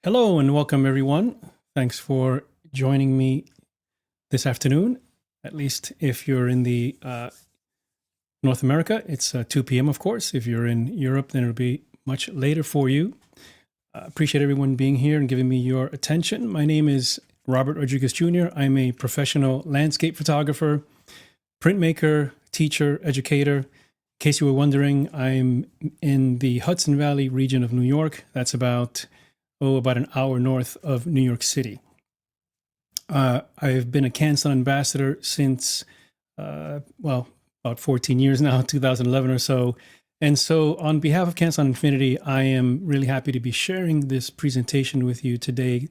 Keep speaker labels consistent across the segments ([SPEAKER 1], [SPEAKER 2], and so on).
[SPEAKER 1] Hello and welcome, everyone. Thanks for joining me this afternoon. At least if you're in the North America, it's 2 p.m., of course. If you're in Europe, then it'll be much later for you. Appreciate everyone being here and giving me your attention. My name is Robert Rodriguez Jr. I'm a professional landscape photographer, printmaker, teacher, educator. In case you were wondering, I'm in the Hudson Valley region of New York. That's about an hour north of New York City. I've been a Canson ambassador since, about 14 years now, 2011 or so. And so on behalf of Canson Infinity, I am really happy to be sharing this presentation with you today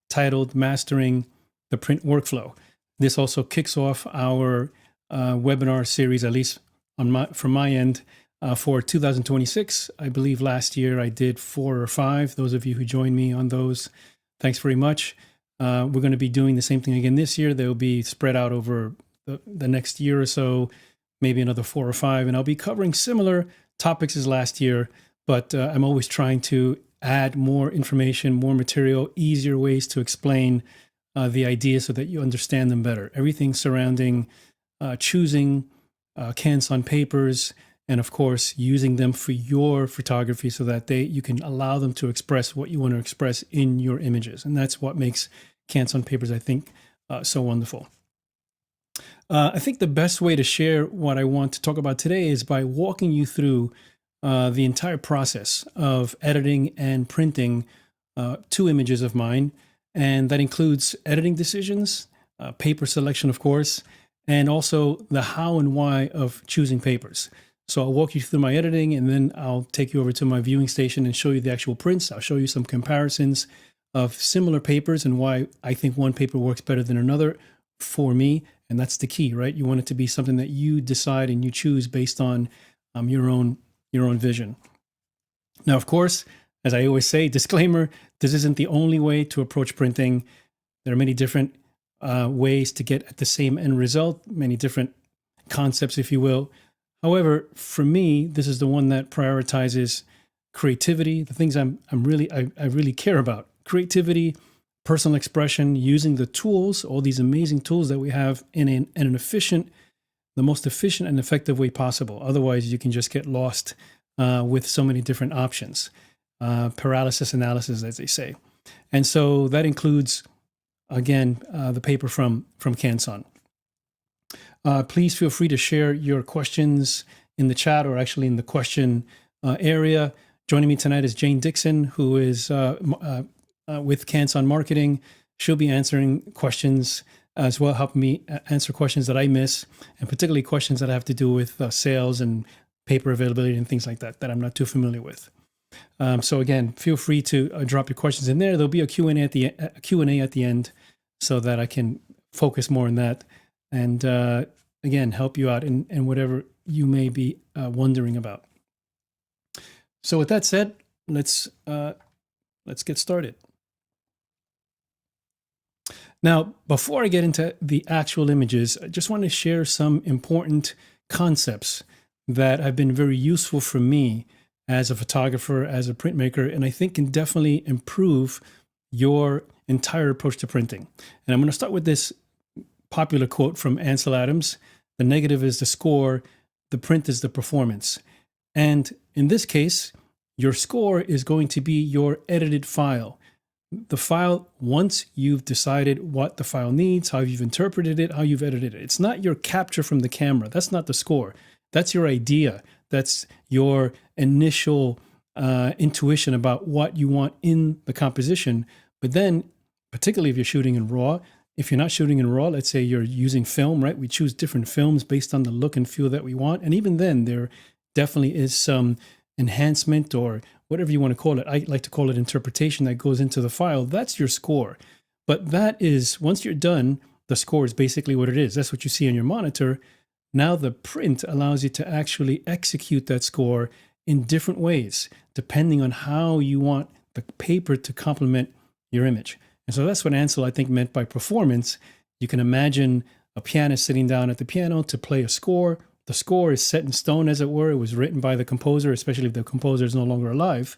[SPEAKER 1] titled Mastering the Print Workflow. This also kicks off our webinar series, at least from my end, for 2026. I believe last year I did 4 or 5. Those of you who joined me on those, thanks very much. We're going to be doing the same thing again this year. They'll be spread out over the next year or so, maybe another 4 or 5. And I'll be covering similar topics as last year, but I'm always trying to add more information, more material, easier ways to explain the ideas so that you understand them better. Everything surrounding choosing Canson papers, and of course, using them for your photography so that you can allow them to express what you want to express in your images. And that's what makes Canson papers, I think, so wonderful. I think the best way to share what I want to talk about today is by walking you through the entire process of editing and printing 2 images of mine. And that includes editing decisions, paper selection, of course, and also the how and why of choosing papers. So I'll walk you through my editing, and then I'll take you over to my viewing station and show you the actual prints. I'll show you some comparisons of similar papers and why I think one paper works better than another for me. And that's the key, right? You want it to be something that you decide and you choose based on your own vision. Now, of course, as I always say, disclaimer, this isn't the only way to approach printing. There are many different ways to get at the same end result, many different concepts, if you will. However, for me, this is the one that prioritizes creativity, the things I really care about: creativity, personal expression, using the tools, all these amazing tools that we have in the most efficient and effective way possible. Otherwise, you can just get lost with so many different options, paralysis analysis, as they say. And so that includes, again, the paper from Canson. Please feel free to share your questions in the chat or actually in the question area. Joining me tonight is Jane Dixon, who is with Canson Marketing. She'll be answering questions as well, helping me answer questions that I miss, and particularly questions that have to do with sales and paper availability and things like that I'm not too familiar with. So again, feel free to drop your questions in there. There'll be a Q&A at the end so that I can focus more on that and again, help you out in whatever you may be wondering about. So with that said, let's get started. Now, before I get into the actual images, I just want to share some important concepts that have been very useful for me as a photographer, as a printmaker, and I think can definitely improve your entire approach to printing. And I'm going to start with this popular quote from Ansel Adams: "The negative is the score, the print is the performance." And in this case, your score is going to be your edited file. The file, once you've decided what the file needs, how you've interpreted it, how you've edited it. It's not your capture from the camera. That's not the score. That's your idea. That's your initial intuition about what you want in the composition. But then, particularly if you're shooting in RAW, if you're not shooting in RAW, let's say you're using film, right? We choose different films based on the look and feel that we want. And even then, there definitely is some enhancement or whatever you want to call it. I like to call it interpretation that goes into the file. That's your score. But that is, once you're done, the score is basically what it is. That's what you see on your monitor. Now the print allows you to actually execute that score in different ways, depending on how you want the paper to complement your image. And so that's what Ansel, I think, meant by performance. You can imagine a pianist sitting down at the piano to play a score. The score is set in stone, as it were. It was written by the composer, especially if the composer is no longer alive.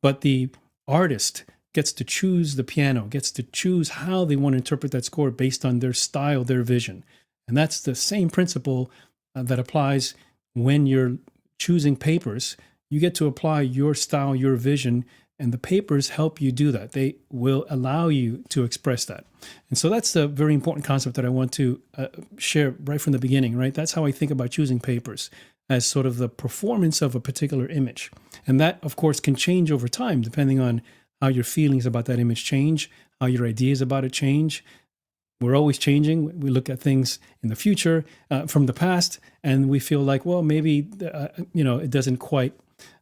[SPEAKER 1] But the artist gets to choose the piano, gets to choose how they want to interpret that score based on their style, their vision. And that's the same principle that applies when you're choosing papers. You get to apply your style, your vision, and the papers help you do that. They will allow you to express that. And so that's the very important concept that I want to share right from the beginning, right? That's how I think about choosing papers, as sort of the performance of a particular image. And that, of course, can change over time depending on how your feelings about that image change, how your ideas about it change. We're always changing. We look at things in the future from the past, and we feel like, well, maybe, it doesn't quite,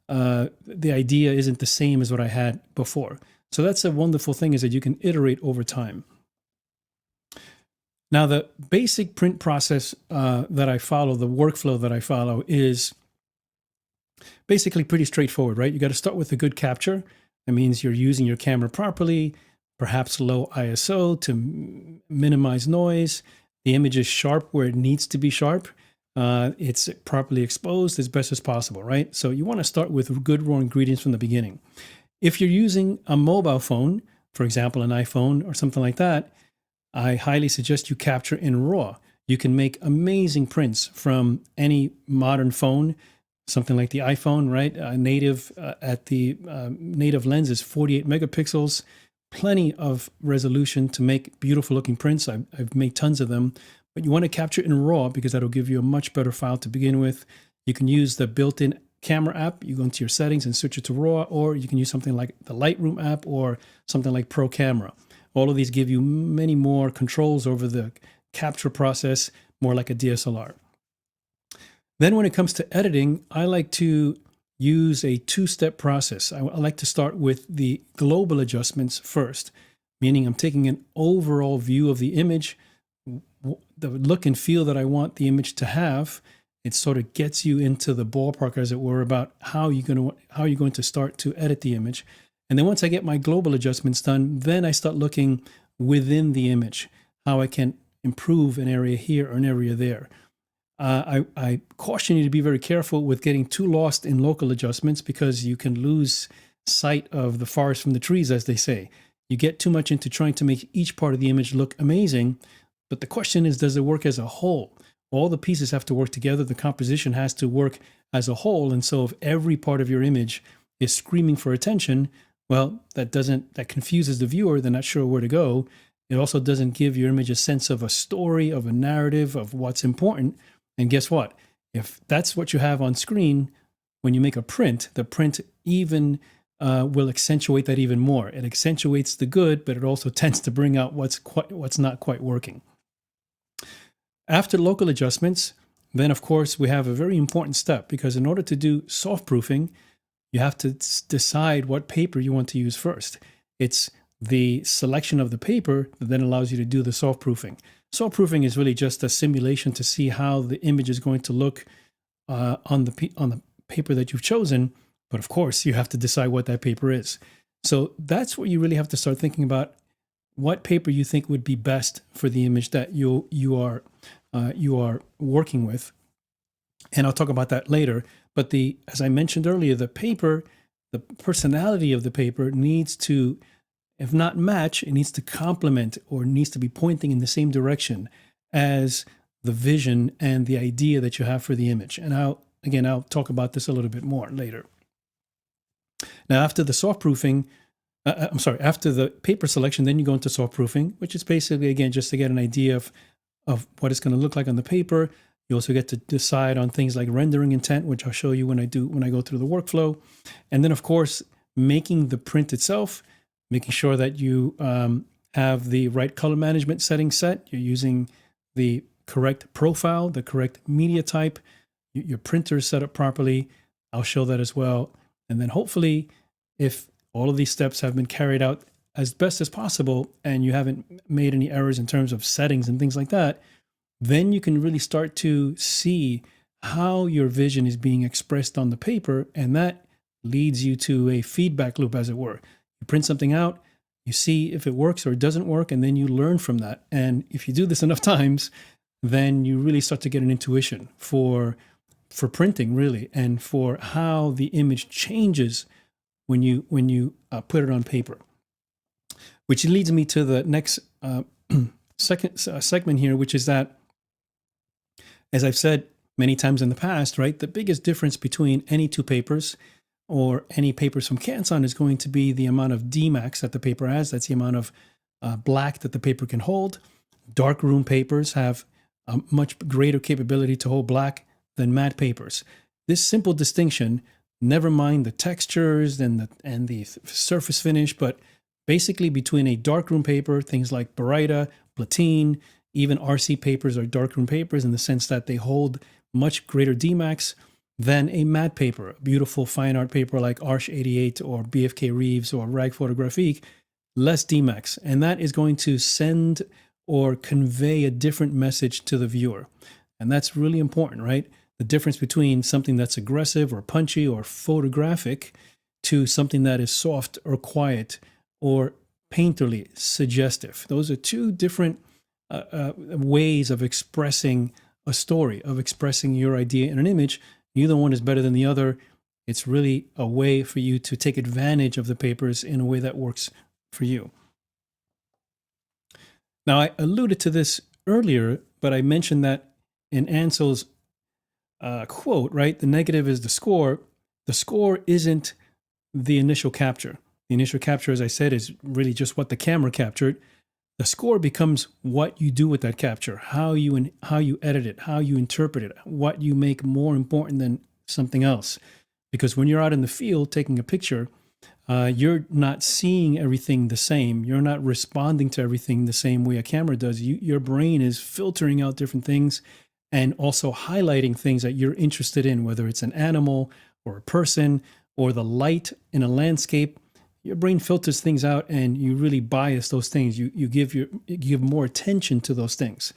[SPEAKER 1] the idea isn't the same as what I had before. So that's a wonderful thing, is that you can iterate over time. Now, the basic print process that I follow, the workflow that I follow, is basically pretty straightforward, right? You got to start with a good capture. That means you're using your camera properly, perhaps low ISO to minimize noise. The image is sharp where it needs to be sharp. It's properly exposed as best as possible, right? So you want to start with good raw ingredients from the beginning. If you're using a mobile phone, for example, an iPhone or something like that, I highly suggest you capture in RAW. You can make amazing prints from any modern phone, something like the iPhone, right? Native lens is 48 megapixels, plenty of resolution to make beautiful looking prints. I've made tons of them, but you want to capture in RAW because that'll give you a much better file to begin with. You can use the built-in camera app. You go into your settings and switch it to RAW, or you can use something like the Lightroom app or something like Pro Camera. All of these give you many more controls over the capture process, more like a DSLR. Then when it comes to editing, I like to use a two-step process. I like to start with the global adjustments first, meaning I'm taking an overall view of the image, the look and feel that I want the image to have. It sort of gets you into the ballpark, as it were, about how you're going to start to edit the image. And then once I get my global adjustments done, then I start looking within the image, how I can improve an area here or an area there. I caution you to be very careful with getting too lost in local adjustments, because you can lose sight of the forest from the trees, as they say. You get too much into trying to make each part of the image look amazing, but the question is, does it work as a whole? All the pieces have to work together. The composition has to work as a whole. And so if every part of your image is screaming for attention, well, that confuses the viewer. They're not sure where to go. It also doesn't give your image a sense of a story, of a narrative, of what's important. And guess what? If that's what you have on screen, when you make a print, the print even will accentuate that even more. It accentuates the good, but it also tends to bring out what's not quite working. After local adjustments, then of course we have a very important step, because in order to do soft proofing, you have to decide what paper you want to use first. It's the selection of the paper that then allows you to do the soft proofing. Soft proofing is really just a simulation to see how the image is going to look on the paper that you've chosen. But of course, you have to decide what that paper is. So that's what you really have to start thinking about, what paper you think would be best for the image that you are working with. And I'll talk about that later. But as I mentioned earlier, the paper, the personality of the paper needs to, if not match, it needs to complement, or needs to be pointing in the same direction as the vision and the idea that you have for the image. And I'll talk about this a little bit more later. Now, after the soft proofing, after the paper selection, then you go into soft proofing, which is basically, again, just to get an idea of what it's going to look like on the paper. You also get to decide on things like rendering intent, which I'll show you when I go through the workflow. And then, of course, making the print itself, making sure that you have the right color management settings set. You're using the correct profile, the correct media type, your printer is set up properly. I'll show that as well. And then hopefully, if all of these steps have been carried out as best as possible and you haven't made any errors in terms of settings and things like that, then you can really start to see how your vision is being expressed on the paper. And that leads you to a feedback loop, as it were. You print something out, you see if it works or it doesn't work, and then you learn from that. And if you do this enough times, then you really start to get an intuition for printing, really, and for how the image changes when you put it on paper. which leads me to the next second segment here, which is that, as I've said many times in the past, right, the biggest difference between any two papers or any papers from Canson is going to be the amount of Dmax that the paper has. That's the amount of black that the paper can hold. Darkroom papers have a much greater capability to hold black than matte papers. This simple distinction, never mind the textures and the surface finish, but basically between a darkroom paper, things like Baryta, Platine, even RC papers are darkroom papers in the sense that they hold much greater Dmax than a matte paper. A beautiful fine art paper like Arch 88 or BFK Reeves or Rag Photographique, less Dmax. And that is going to send or convey a different message to the viewer. And that's really important, right? The difference between something that's aggressive or punchy or photographic to something that is soft or quiet or painterly suggestive. Those are two different ways of expressing a story, of expressing your idea in an image. Neither one is better than the other. It's really a way for you to take advantage of the papers in a way that works for you. Now, I alluded to this earlier, but I mentioned that in Ansel's quote, right, the negative is the score. The score isn't the initial capture. The initial capture, as I said, is really just what the camera captured. The score becomes what you do with that capture, how you edit it, how you interpret it, what you make more important than something else. Because when you're out in the field taking a picture, you're not seeing everything the same. You're not responding to everything the same way a camera does. Your brain is filtering out different things and also highlighting things that you're interested in, whether it's an animal or a person or the light in a landscape. Your brain filters things out and you really bias those things. You give more attention to those things.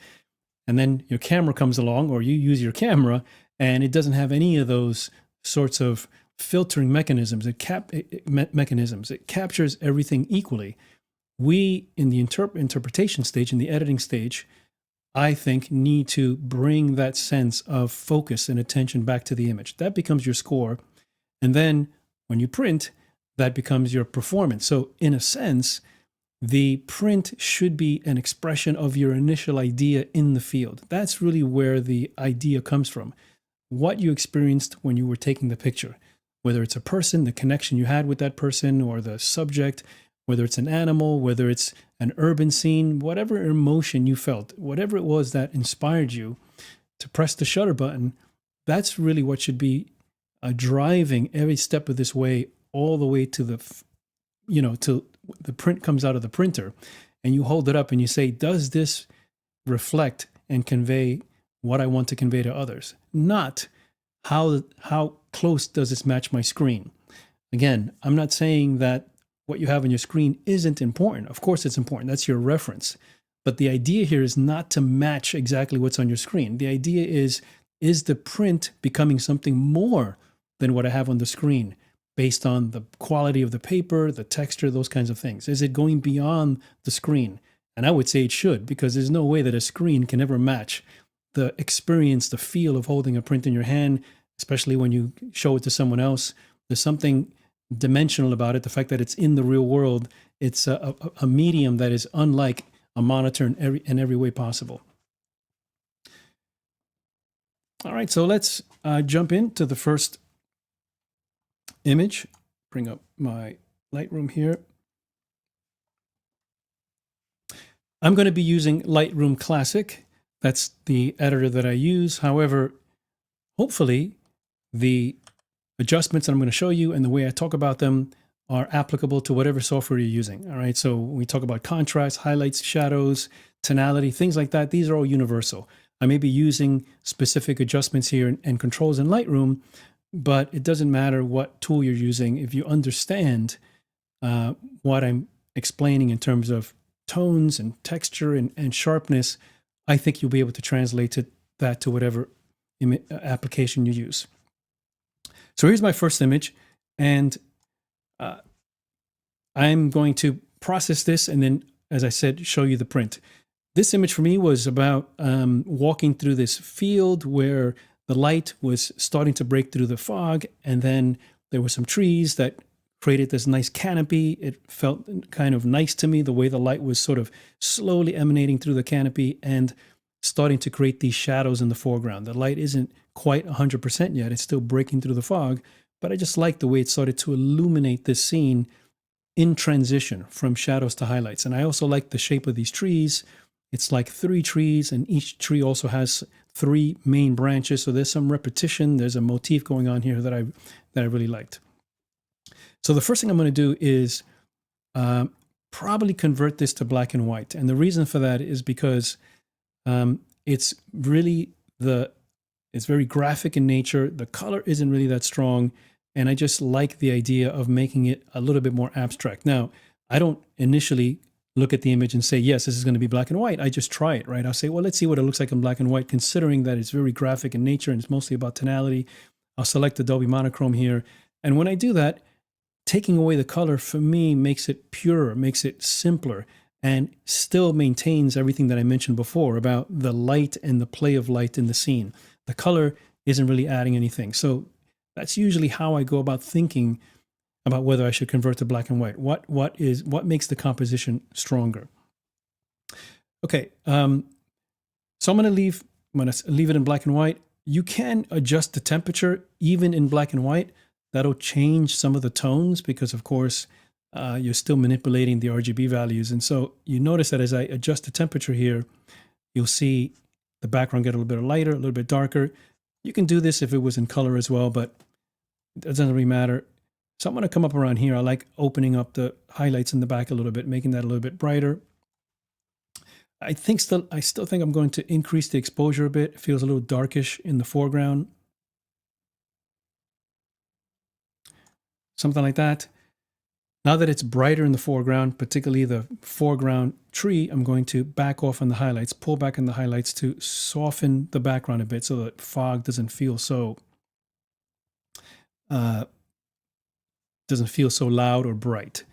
[SPEAKER 1] And then your camera comes along, or you use your camera, and it doesn't have any of those sorts of filtering mechanisms. It captures everything equally. We, in the interpretation stage, in the editing stage, I think need to bring that sense of focus and attention back to the image. That becomes your score. And then when you print, that becomes your performance. So in a sense, the print should be an expression of your initial idea in the field. That's really where the idea comes from. What you experienced when you were taking the picture, whether it's a person, the connection you had with that person, or the subject, whether it's an animal, whether it's an urban scene, whatever emotion you felt, whatever it was that inspired you to press the shutter button, that's really what should be driving every step of this way, all the way to till the print comes out of the printer, and you hold it up and you say, does this reflect and convey what I want to convey to others? Not how close does this match my screen? Again, I'm not saying that what you have on your screen isn't important. Of course it's important. That's your reference. But the idea here is not to match exactly what's on your screen. The idea is the print becoming something more than what I have on the screen, based on the quality of the paper, the texture, those kinds of things? Is it going beyond the screen? And I would say it should, because there's no way that a screen can ever match the experience, the feel of holding a print in your hand, especially when you show it to someone else. There's something dimensional about it, the fact that it's in the real world. It's a medium that is unlike a monitor in every way possible. All right, so let's jump into the first image. Bring up my Lightroom here. I'm going to be using Lightroom Classic. That's the editor that I use. However, hopefully the adjustments that I'm going to show you and the way I talk about them are applicable to whatever software you're using. All right, so when we talk about contrast, highlights, shadows, tonality, things like that, these are all universal. I may be using specific adjustments here and controls in Lightroom, but it doesn't matter what tool you're using. If you understand what I'm explaining in terms of tones and texture and sharpness, I think you'll be able to translate that to whatever application you use. So here's my first image, and I'm going to process this and then, as I said, show you the print. This image for me was about walking through this field where the light was starting to break through the fog, and then there were some trees that created this nice canopy. It felt kind of nice to me, the way the light was sort of slowly emanating through the canopy and starting to create these shadows in the foreground. The light isn't quite 100% yet. It's still breaking through the fog, but I just like the way it started to illuminate this scene in transition from shadows to highlights. And I also like the shape of these trees. It's like 3 trees, and each tree also has 3 main branches. So there's some repetition. There's a motif going on here that I really liked. So the first thing I'm going to do is probably convert this to black and white. And the reason for that is because it's really it's very graphic in nature. The color isn't really that strong. And I just like the idea of making it a little bit more abstract. Now, I don't initially look at the image and say, yes, this is going to be black and white. I just try it, right? I'll say, well, let's see what it looks like in black and white, considering that it's very graphic in nature and it's mostly about tonality. I'll select Adobe Monochrome here. And when I do that, taking away the color for me makes it purer, makes it simpler, and still maintains everything that I mentioned before about the light and the play of light in the scene. The color isn't really adding anything. So that's usually how I go about thinking about whether I should convert to black and white. What makes the composition stronger? Okay, so I'm going to leave it in black and white. You can adjust the temperature even in black and white. That'll change some of the tones because, of course, you're still manipulating the RGB values. And so you notice that as I adjust the temperature here, you'll see the background get a little bit lighter, a little bit darker. You can do this if it was in color as well, but it doesn't really matter. So I'm going to come up around here. I like opening up the highlights in the back a little bit, making that a little bit brighter. I still think I'm going to increase the exposure a bit. It feels a little darkish in the foreground. Something like that. Now that it's brighter in the foreground, particularly the foreground tree, I'm going to back off on the highlights, pull back on the highlights to soften the background a bit so that fog doesn't feel so loud or bright,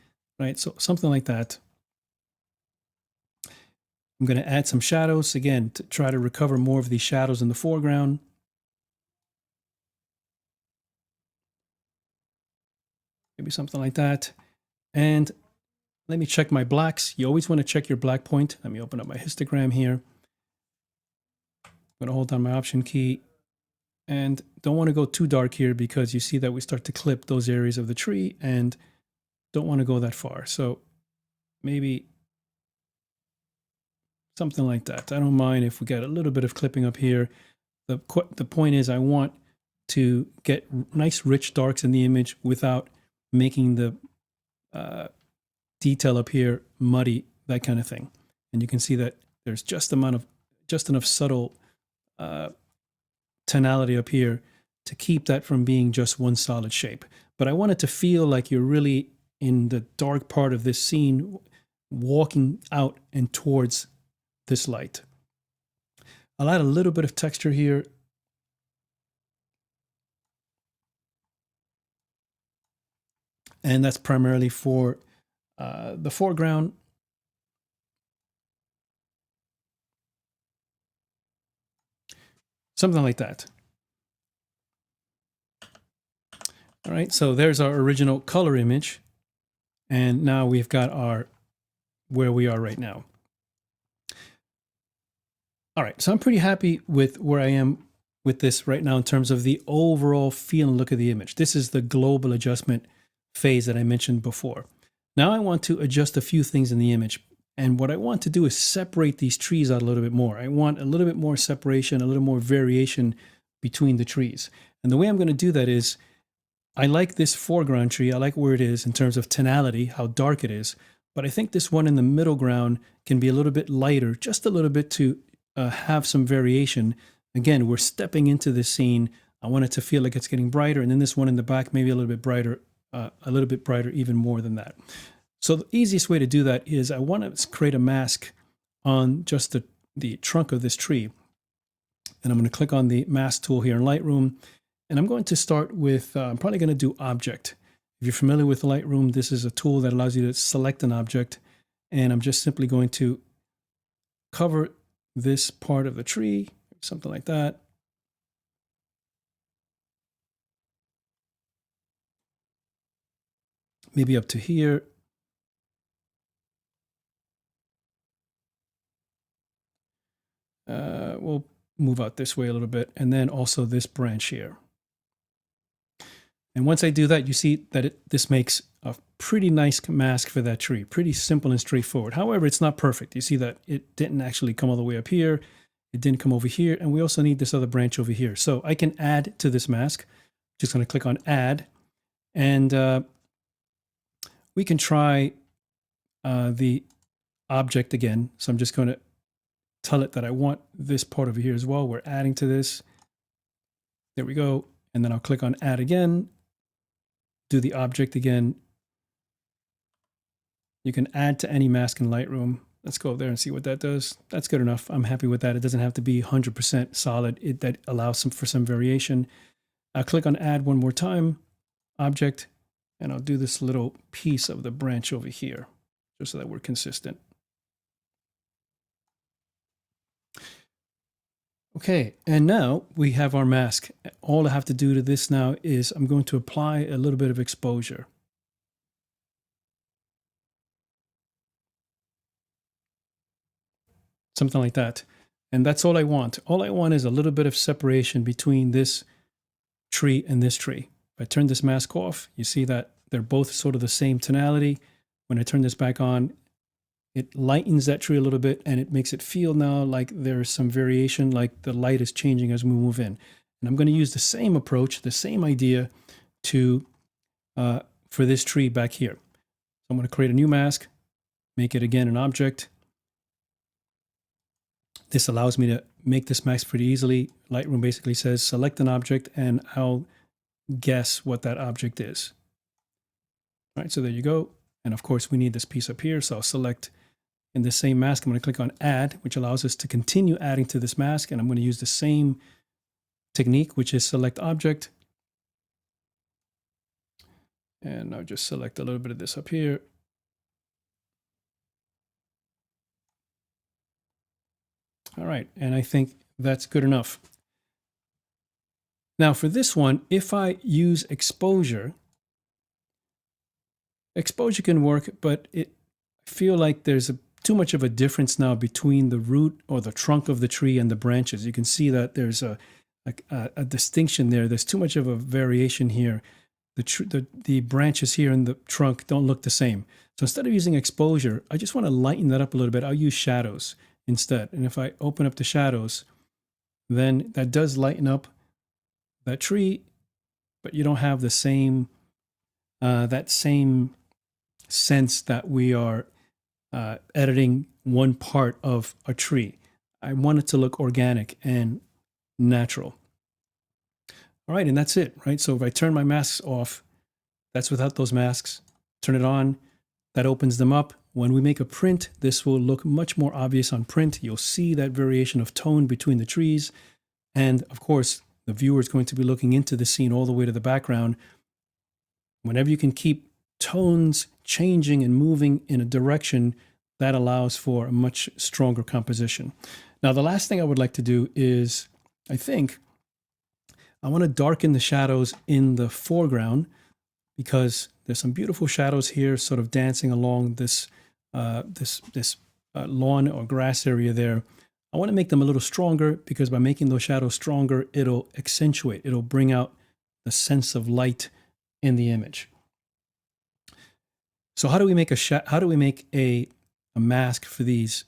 [SPEAKER 1] right? So something like that. I'm going to add some shadows, again, to try to recover more of these shadows in the foreground. Maybe something like that. And let me check my blacks. You always want to check your black point. Let me open up my histogram here. I'm going to hold down my Option key. And don't want to go too dark here because you see that we start to clip those areas of the tree and don't want to go that far. So maybe something like that. I don't mind if we get a little bit of clipping up here. The point is I want to get nice rich darks in the image without making the detail up here muddy, that kind of thing. And you can see that there's just enough subtle tonality up here to keep that from being just one solid shape. But I want it to feel like you're really in the dark part of this scene, walking out and towards this light. I'll add a little bit of texture here. And that's primarily for the foreground. Something like that. All right, so there's our original color image. And now we've got where we are right now. All right, so I'm pretty happy with where I am with this right now in terms of the overall feel and look of the image. This is the global adjustment phase that I mentioned before. Now I want to adjust a few things in the image. And what I want to do is separate these trees out a little bit more. I want a little bit more separation, a little more variation between the trees. And the way I'm going to do that is I like this foreground tree. I like where it is in terms of tonality, how dark it is. But I think this one in the middle ground can be a little bit lighter, just a little bit to have some variation. Again, we're stepping into this scene. I want it to feel like it's getting brighter. And then this one in the back, maybe a little bit brighter even more than that. So the easiest way to do that is I want to create a mask on just the trunk of this tree. And I'm going to click on the mask tool here in Lightroom. And I'm going to start with, I'm probably going to do object. If you're familiar with Lightroom, this is a tool that allows you to select an object. And I'm just simply going to cover this part of the tree, something like that. maybe up to here. We'll move out this way a little bit, and then also this branch here. And once I do that, you see that this makes a pretty nice mask for that tree. Pretty simple and straightforward. However, it's not perfect. You see that it didn't actually come all the way up here. It didn't come over here. And we also need this other branch over here. So I can add to this mask. Just going to click on add. And we can try the object again. So I'm just going to tell it that I want this part over here as well. We're adding to this. There we go. And then I'll click on add again. Do the object again. You can add to any mask in Lightroom. Let's go there and see what that does. That's good enough. I'm happy with that. It doesn't have to be 100% solid. That allows for some variation. I'll click on add one more time, object, and I'll do this little piece of the branch over here, just so that we're consistent. Okay, and now we have our mask. All I have to do to this now is I'm going to apply a little bit of exposure. Something like that. And that's all I want. All I want is a little bit of separation between this tree and this tree. If I turn this mask off, you see that they're both sort of the same tonality. When I turn this back on, it lightens that tree a little bit, and it makes it feel now like there's some variation, like the light is changing as we move in. And I'm going to use the same approach, the same idea to for this tree back here. So I'm going to create a new mask, make it again an object. This allows me to make this mask pretty easily. Lightroom basically says select an object, and I'll guess what that object is. All right, so there you go. And of course, we need this piece up here, so I'll select. In the same mask, I'm going to click on add, which allows us to continue adding to this mask. And I'm going to use the same technique, which is select object. And I'll just select a little bit of this up here. All right, and I think that's good enough. Now for this one, if I use exposure, exposure can work, but I feel like there's too much of a difference now between the root or the trunk of the tree and the branches. You can see that there's a distinction there. There's too much of a variation here. The branches here in the trunk don't look the same. So instead of using exposure, I just want to lighten that up a little bit. I'll use shadows instead. And if I open up the shadows, then that does lighten up that tree, but you don't have the same that same sense that we are editing one part of a tree. I want it to look organic and natural. All right, and that's it, right? So if I turn my masks off, that's without those masks. Turn it on, that opens them up. When we make a print, this will look much more obvious on print. You'll see that variation of tone between the trees. And of course, the viewer is going to be looking into the scene all the way to the background. Whenever you can keep tones changing and moving in a direction, that allows for a much stronger composition. Now, the last thing I would like to do is, I think, I want to darken the shadows in the foreground because there's some beautiful shadows here sort of dancing along this lawn or grass area there. I want to make them a little stronger because by making those shadows stronger, it'll accentuate, it'll bring out the sense of light in the image. So how do we make a mask for these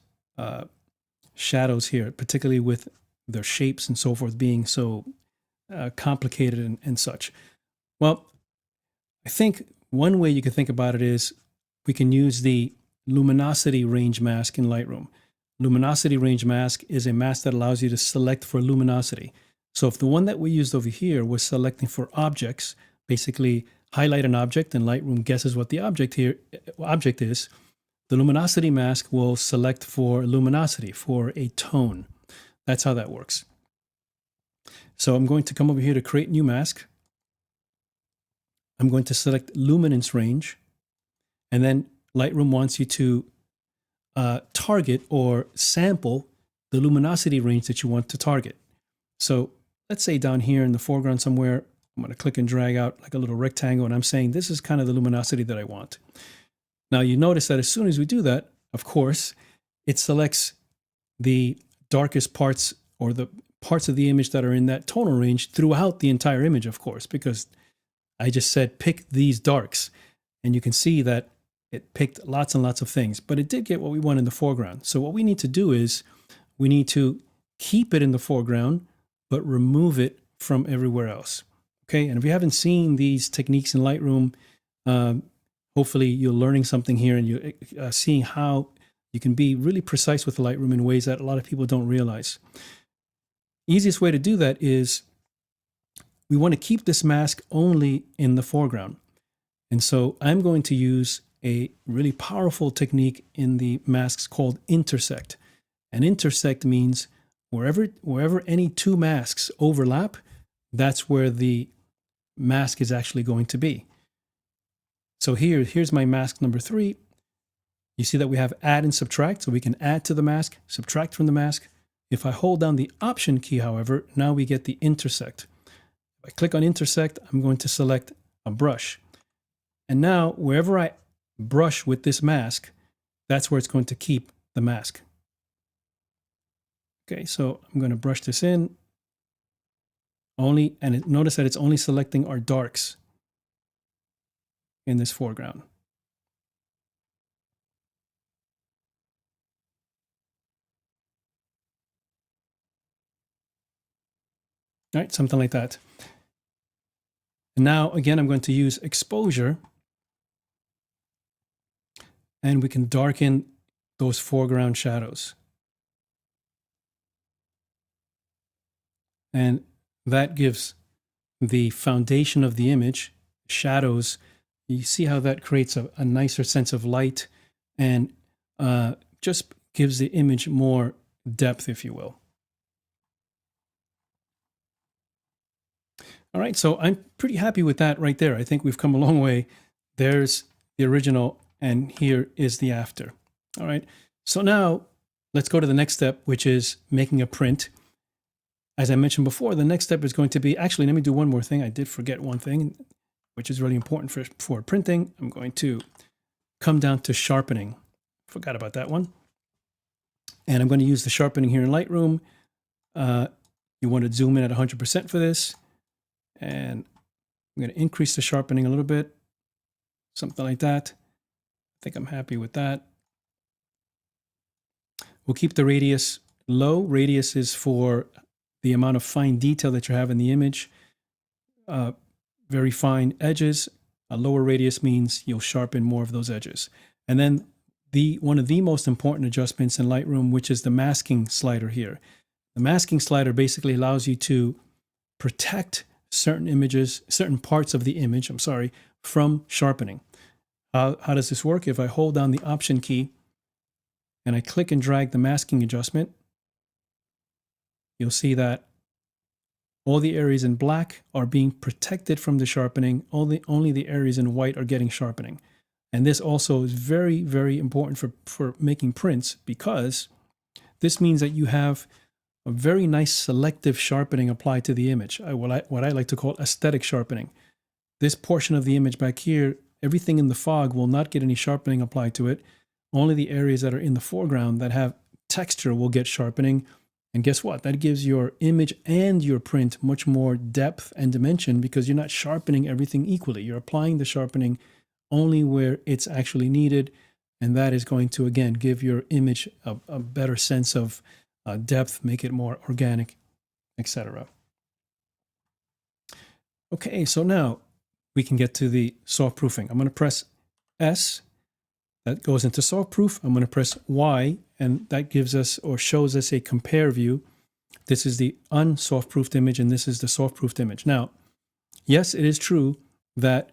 [SPEAKER 1] shadows here, particularly with their shapes and so forth being so complicated and such? Well, I think one way you can think about it is we can use the luminosity range mask in Lightroom. Luminosity range mask is a mask that allows you to select for luminosity. So if the one that we used over here was selecting for objects, basically highlight an object and Lightroom guesses what the object is, the luminosity mask will select for luminosity, for a tone. That's how that works. So I'm going to come over here to create new mask. I'm going to select luminance range, and then Lightroom wants you to target or sample the luminosity range that you want to target. So let's say down here in the foreground somewhere, I'm going to click and drag out like a little rectangle, and I'm saying this is kind of the luminosity that I want. Now you notice that as soon as we do that, of course, it selects the darkest parts or the parts of the image that are in that tonal range throughout the entire image, of course, because I just said pick these darks. And you can see that it picked lots and lots of things, but it did get what we want in the foreground. So what we need to do is we need to keep it in the foreground, but remove it from everywhere else. Okay, and if you haven't seen these techniques in Lightroom, hopefully you're learning something here and you're seeing how you can be really precise with Lightroom in ways that a lot of people don't realize. Easiest way to do that is we want to keep this mask only in the foreground. And so I'm going to use a really powerful technique in the masks called intersect. And intersect means wherever any two masks overlap, that's where the mask is actually going to be. So here's my mask number 3. You see that we have add and subtract, so we can add to the mask, subtract from the mask. If I hold down the Option key, however, now we get the intersect. If I click on intersect, I'm going to select a brush. And now wherever I brush with this mask, that's where it's going to keep the mask. Okay, so I'm going to brush this in only, and notice that it's only selecting our darks in this foreground. All right, something like that. And now, again, I'm going to use exposure, and we can darken those foreground shadows. And that gives the foundation of the image, shadows. You see how that creates a nicer sense of light and just gives the image more depth, if you will. All right, so I'm pretty happy with that right there. I think we've come a long way. There's the original, and here is the after. All right, so now let's go to the next step, which is making a print. As I mentioned before, the next step is going to be, actually, let me do one more thing. I did forget one thing, which is really important for printing. I'm going to come down to sharpening. Forgot about that one. And I'm going to use the sharpening here in Lightroom. You want to zoom in at 100% for this. And I'm going to increase the sharpening a little bit, something like that. I think I'm happy with that. We'll keep the radius low. Radius is for the amount of fine detail that you have in the image. Very fine edges. A lower radius means you'll sharpen more of those edges. And then one of the most important adjustments in Lightroom, which is the masking slider here. The masking slider basically allows you to protect certain images, certain parts of the image, from sharpening. How does this work? If I hold down the Option key and I click and drag the masking adjustment, you'll see that all the areas in black are being protected from the sharpening. Only the areas in white are getting sharpening. And this also is very, very important for making prints, because this means that you have a very nice selective sharpening applied to the image, what I like to call aesthetic sharpening. This portion of the image back here, everything in the fog will not get any sharpening applied to it. Only the areas that are in the foreground that have texture will get sharpening. And guess what? That gives your image and your print much more depth and dimension, because you're not sharpening everything equally. You're applying the sharpening only where it's actually needed. And that is going to, again, give your image a better sense of depth, make it more organic, etc. Okay, so now we can get to the soft proofing. I'm going to press S. That goes into soft proof. I'm going to press Y, and that gives us or shows us a compare view. This is the unsoft proofed image, and this is the soft proofed image. Now, yes, it is true that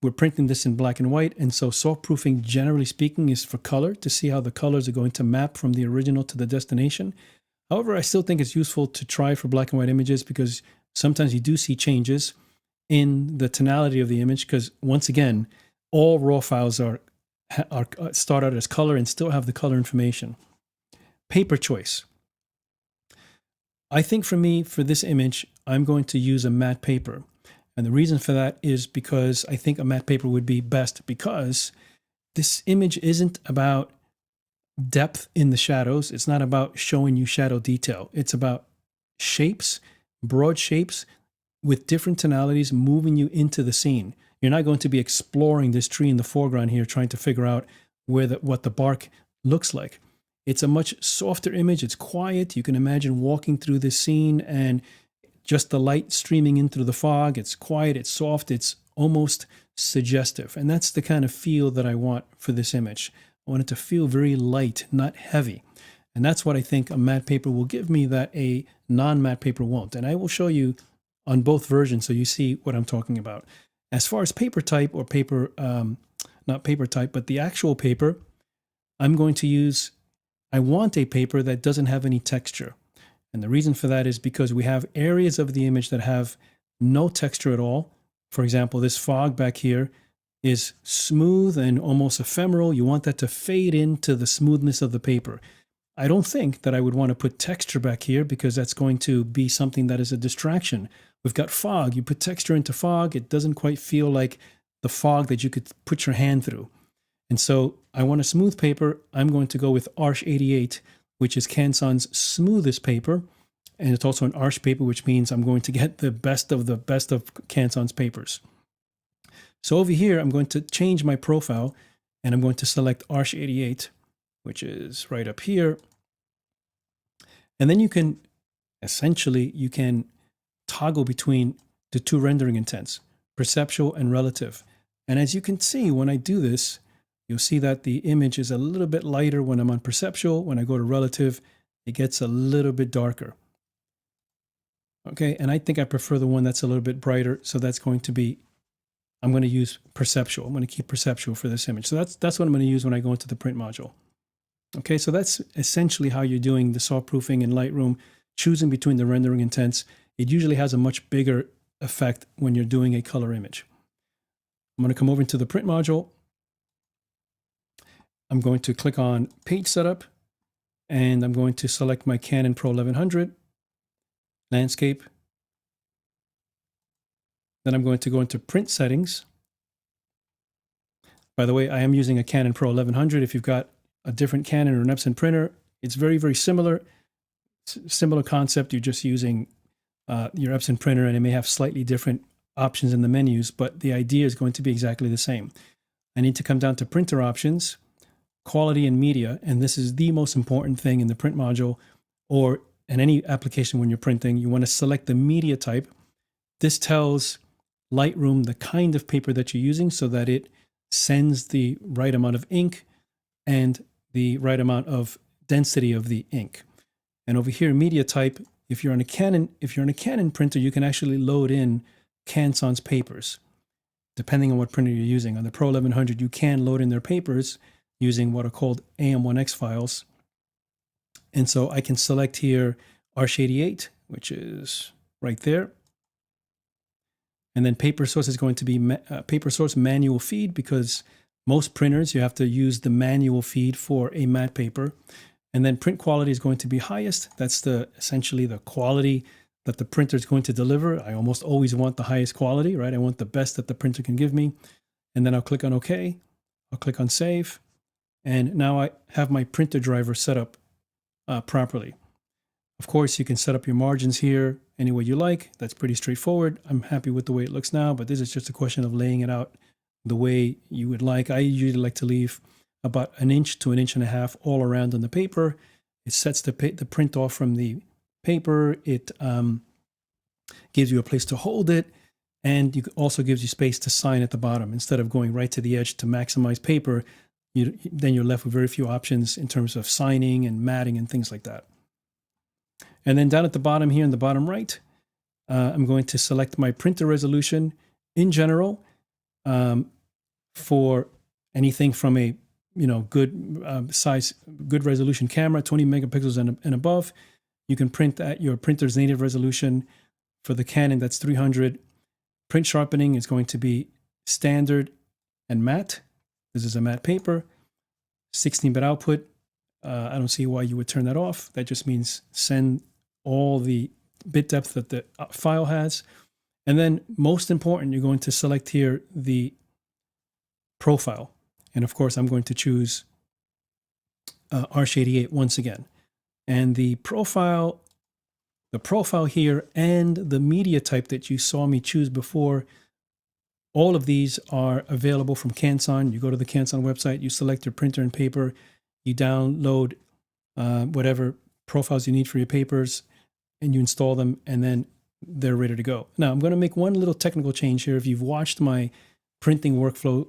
[SPEAKER 1] we're printing this in black and white, and so soft proofing, generally speaking, is for color, to see how the colors are going to map from the original to the destination. However, I still think it's useful to try for black and white images, because sometimes you do see changes in the tonality of the image, because once again, all raw files start out as color and still have the color information. Paper choice. I think for me, for this image, I'm going to use a matte paper. And the reason for that is because I think a matte paper would be best, because this image isn't about depth in the shadows. It's not about showing you shadow detail. It's about shapes, broad shapes with different tonalities moving you into the scene. You're not going to be exploring this tree in the foreground here, trying to figure out what the bark looks like. It's a much softer image. It's quiet. You can imagine walking through this scene and just the light streaming in through the fog. It's quiet. It's soft. It's almost suggestive. And that's the kind of feel that I want for this image. I want it to feel very light, not heavy. And that's what I think a matte paper will give me that a non-matte paper won't. And I will show you on both versions so you see what I'm talking about. As far as paper type or paper, not paper type, but the actual paper, I'm going to use, I want a paper that doesn't have any texture. And the reason for that is because we have areas of the image that have no texture at all. For example, this fog back here is smooth and almost ephemeral. You want that to fade into the smoothness of the paper. I don't think that I would want to put texture back here, because that's going to be something that is a distraction. We've got fog. You put texture into fog, it doesn't quite feel like the fog that you could put your hand through. And so I want a smooth paper. I'm going to go with Arch 88, which is Canson's smoothest paper. And it's also an Arch paper, which means I'm going to get the best of Canson's papers. So over here, I'm going to change my profile, and I'm going to select Arch 88, which is right up here. And then you can, essentially, you can toggle between the two rendering intents, perceptual and relative. And as you can see, when I do this, you'll see that the image is a little bit lighter when I'm on perceptual. When I go to relative, it gets a little bit darker. Okay, and I think I prefer the one that's a little bit brighter. So that's going to be, I'm going to use perceptual. I'm going to keep perceptual for this image. So that's what I'm going to use when I go into the print module. Okay, so that's essentially how you're doing the soft proofing in Lightroom, choosing between the rendering intents. It usually has a much bigger effect when you're doing a color image. I'm going to come over into the print module. I'm going to click on Page Setup, and I'm going to select my Canon Pro 1100 Landscape. Then I'm going to go into Print Settings. By the way, I am using a Canon Pro 1100. If you've got a different Canon or an Epson printer, it's very, very similar. Similar concept. You're just using your Epson printer, and it may have slightly different options in the menus, but the idea is going to be exactly the same. I need to come down to Printer Options, Quality and Media, and this is the most important thing in the print module or in any application when you're printing. You want to select the media type. This tells Lightroom the kind of paper that you're using so that it sends the right amount of ink and the right amount of density of the ink. And over here, media type, if you're on a Canon printer, you can actually load in Canson's papers, depending on what printer you're using. On the Pro 1100, you can load in their papers using what are called AM1X files. And so I can select here Arch 88, which is right there. And then paper source is going to be paper source manual feed, because most printers, you have to use the manual feed for a matte paper. And then print quality is going to be highest. That's essentially the quality that the printer is going to deliver. I almost always want the highest quality, right? I want the best that the printer can give me. And then I'll click on OK. I'll click on Save. And now I have my printer driver set up properly. Of course, you can set up your margins here any way you like. That's pretty straightforward. I'm happy with the way it looks now, but this is just a question of laying it out the way you would like. I usually like to leave about 1 inch to 1.5 inches all around on the paper. It sets the print off from the paper. It gives you a place to hold it, and also gives you space to sign at the bottom. Instead of going right to the edge to maximize paper, then you're left with very few options in terms of signing and matting and things like that. And then down at the bottom here in the bottom right, I'm going to select my printer resolution. In general, for anything from a good size, good resolution camera, 20 megapixels and above, you can print at your printer's native resolution. For the Canon, that's 300. Print sharpening is going to be standard and matte. This is a matte paper. 16-bit output. I don't see why you would turn that off. That just means send all the bit depth that the file has. And then most important, you're going to select here the profile. And of course, I'm going to choose Arch88 once again. And the profile here and the media type that you saw me choose before, all of these are available from Canson. You go to the Canson website, you select your printer and paper, you download whatever profiles you need for your papers, and you install them, and then they're ready to go. Now, I'm going to make one little technical change here. If you've watched my printing workflow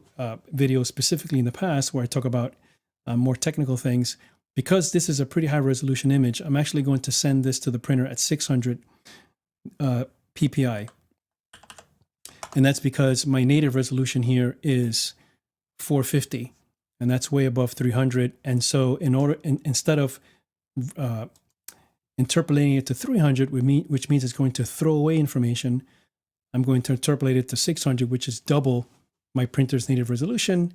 [SPEAKER 1] video specifically in the past, where I talk about more technical things, because this is a pretty high resolution image, I'm actually going to send this to the printer at 600 ppi. And that's because my native resolution here is 450, and that's way above 300. And so instead of interpolating it to 300, which means it's going to throw away information, I'm going to interpolate it to 600, which is double my printer's native resolution.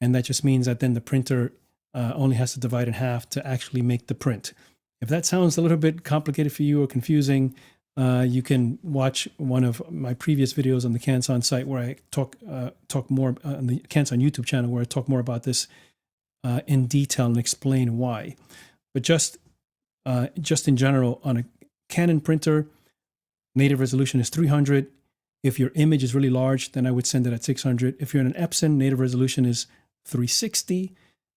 [SPEAKER 1] And that just means that then the printer only has to divide in half to actually make the print. If that sounds a little bit complicated for you or confusing, you can watch one of my previous videos on the Canson site where I talk more on the Canson YouTube channel, where I talk more about this in detail and explain why. But just in general, on a Canon printer, native resolution is 300. If your image is really large, then I would send it at 600. If you're in an Epson, native resolution is 360.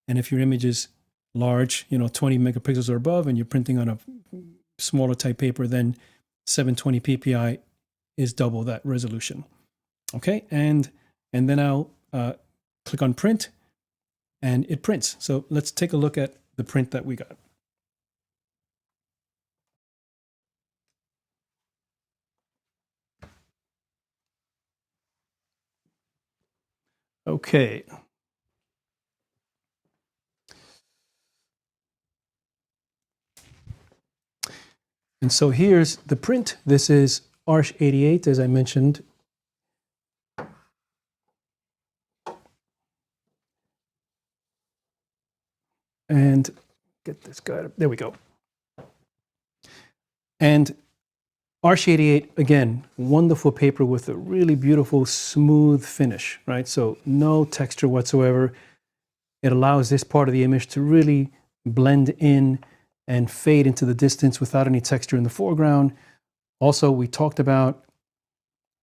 [SPEAKER 1] And if your image is large, 20 megapixels or above, and you're printing on a smaller type paper, then 720 ppi is double that resolution. Okay, and then I'll click on print, and it prints. So let's take a look at the print that we got. Okay. And so here's the print. This is Arch88, as I mentioned. And get this guy, there we go. And Arch88, again, wonderful paper with a really beautiful, smooth finish, right? So no texture whatsoever. It allows this part of the image to really blend in and fade into the distance without any texture in the foreground. Also, we talked about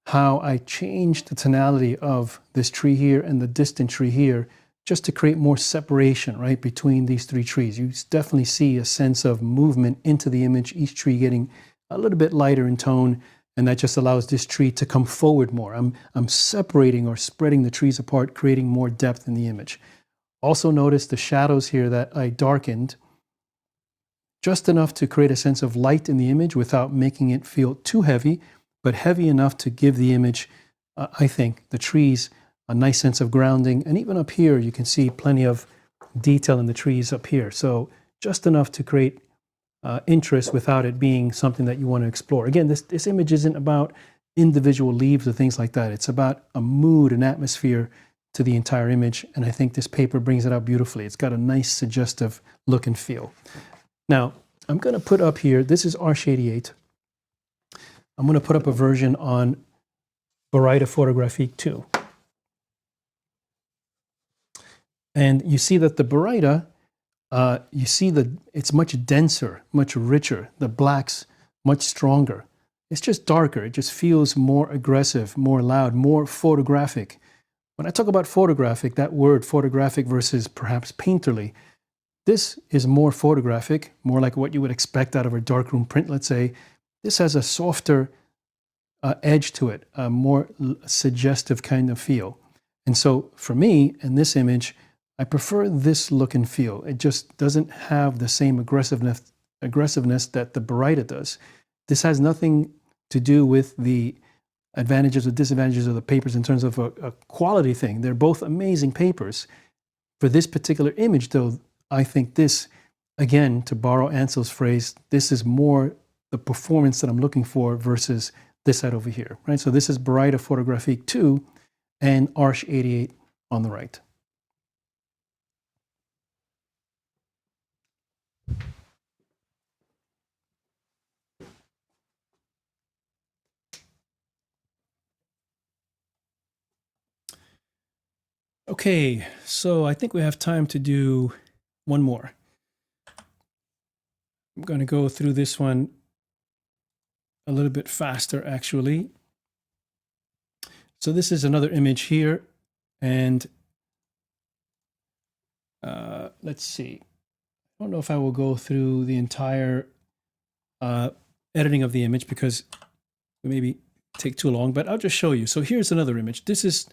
[SPEAKER 1] how I changed the tonality of this tree here and the distant tree here just to create more separation, right, between these three trees. You definitely see a sense of movement into the image, each tree getting a little bit lighter in tone, and that just allows this tree to come forward more. I'm separating or spreading the trees apart, creating more depth in the image. Also notice the shadows here that I darkened, just enough to create a sense of light in the image without making it feel too heavy, but heavy enough to give the image, I think, the trees, a nice sense of grounding. And even up here, you can see plenty of detail in the trees up here. So just enough to create interest without it being something that you want to explore. Again, this image isn't about individual leaves or things like that. It's about a mood and atmosphere to the entire image. And I think this paper brings it out beautifully. It's got a nice suggestive look and feel. Now, I'm going to put up here, this is Arch88. I'm going to put up a version on Baryta Photographique 2. And you see that the Baryta, you see that it's much denser, much richer. The blacks much stronger. It's just darker. It just feels more aggressive, more loud, more photographic. When I talk about photographic, that word photographic versus perhaps painterly, this is more photographic, more like what you would expect out of a darkroom print, let's say. This has a softer edge to it, a more suggestive kind of feel. And so for me, in this image, I prefer this look and feel. It just doesn't have the same aggressiveness that the Baryta does. This has nothing to do with the advantages or disadvantages of the papers in terms of a quality thing. They're both amazing papers. For this particular image, though, I think this, again, to borrow Ansel's phrase, this is more the performance that I'm looking for versus this side over here, right? So this is Baryta Photographique 2 and Arch88 on the right. Okay, so I think we have time to do one more. I'm going to go through this one a little bit faster, actually. So this is another image here, and let's see. I don't know if I will go through the entire editing of the image because it maybe take too long, but I'll just show you. So here's another image. This is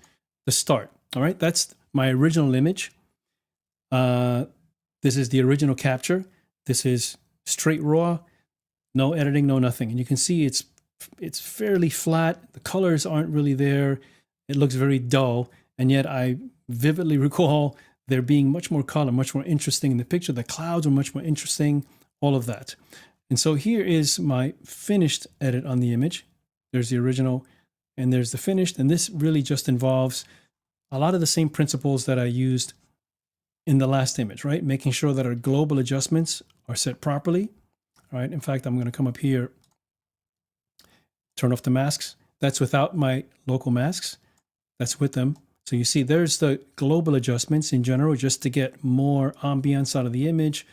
[SPEAKER 1] the start. All right, that's my original image. This is the original capture. This is straight raw, no editing, no nothing. And you can see it's fairly flat. The colors aren't really there. It looks very dull. And yet I vividly recall there being much more color, much more interesting in the picture. The clouds are much more interesting, all of that. And so here is my finished edit on the image. There's the original and there's the finished. And this really just involves a lot of the same principles that I used in the last image, right? Making sure that our global adjustments are set properly. All right. In fact, I'm going to come up here, turn off the masks. That's without my local masks. That's with them. So you see there's the global adjustments in general, just to get more ambience out of the image,